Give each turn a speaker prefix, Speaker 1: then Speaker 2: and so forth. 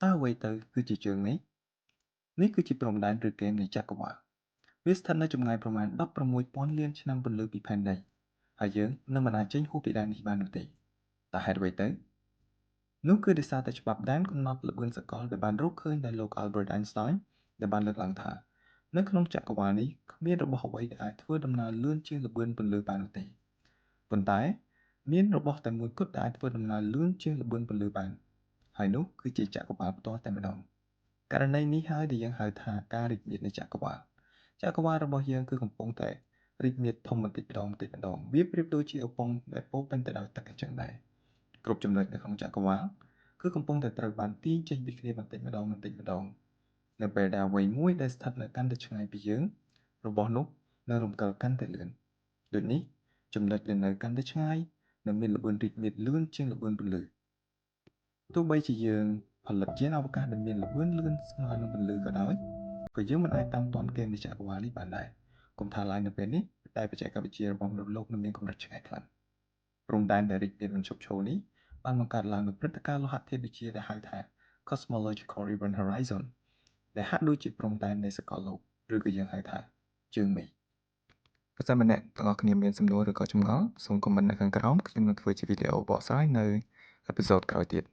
Speaker 1: តើអ្វីទៅគឺជាជើងនេះនេះគឺជាព្រំដែនឬហ្គេមនៃចក្រវាឡវាស្ថិតនៅចម្ងាយប្រមាណ16,000 លានឆ្នាំពន្លឺពីផែនដីហើយយើងនឹងមិនអាចចេញហួសពីដែននេះបាននោះទេតើហេតុអ្វីទៅនោះគឺដោយសារតែច្បាប់ដែនកំណត់ល្បឿនសកលដែលបានរកឃើញដោយលោក Albert Einstein ដែលបានលើកឡើងថានៅក្នុងចក្រវាឡនេះគ្មានរបស់អ្វីដែលអាចធ្វើដំណើរលឿនជាងល្បឿនពន្លឺបាននោះទេប៉ុន្តែមានរបស់តែមួយគត់ដែលអាចធ្វើដំណើរលឿនជាងល្បឿនពន្លឺបានហើយនោះគឺជាចក្រវាឡផ្ទាល់តែម្ដងករណីនេះហើយដែលយើងហៅថាការរីករាលនៃចក្រវាឡរបស់យើងគឺកំពុងតែរីករាលធំបន្តិចម្ដងវាប្រៀបដូចជាកំប៉ុងដែលពោរពេញទៅដោយទឹកអញ្ចឹងដែរគ្រប់ចំណុចនៅក្នុងចក្រវាឡគឺកំពុងតែត្រូវបានទាញចេញពីគ្នាបន្តិចម្ដងនៅពេលដែលអ្វីមួយដែលស្ថិតនៅកាន់តែឆ្ងាយពីយើងរបស់នោះនឹងរំកិលកាន់តែលឿនដូចនេះចំណុចដែលនៅកាន់តែឆ្ងាយនឹងមានល្បឿនរីករាលលឿនជាងល្បឿនពន្លឺទោះបីជាយើងផលិតយានអវកាសដែលមានល្បឿនលឿនស្មើនឹងពន្លឺក៏ដោយក៏យើងមិនអាចតាមទាន់ហ្គេមនៃចក្រវាឡនេះបានដែរកុំថាឡើយនៅពេលនេះតែបច្ចេកវិទ្យារបស់មនុស្សលោកនៅមានកម្រិតឆ្ងាយខ្លាំងព្រំដែនដែលរីករាលមិនឈប់ឈរនេះបានបង្កើតឡើងនូវព្រឹត្តិការណ៍លោហៈធាតុវិទ្យាដែលហៅថា Cosmological Event Horizon ដែលហាក់ដូចជាព្រំដែននៃសកលលោកឬក៏យើងហៅថាជើងមេឃប្រសិនបើអ្នកទាំងអស់គ្នាមានសំណួរឬក៏ចម្ងល់សូមខមមិននៅខាងក្រោមខ្ញុំនឹងធ្វើជាវីដេអូបកស្រាយនៅអេពីសូតក្រោយទៀត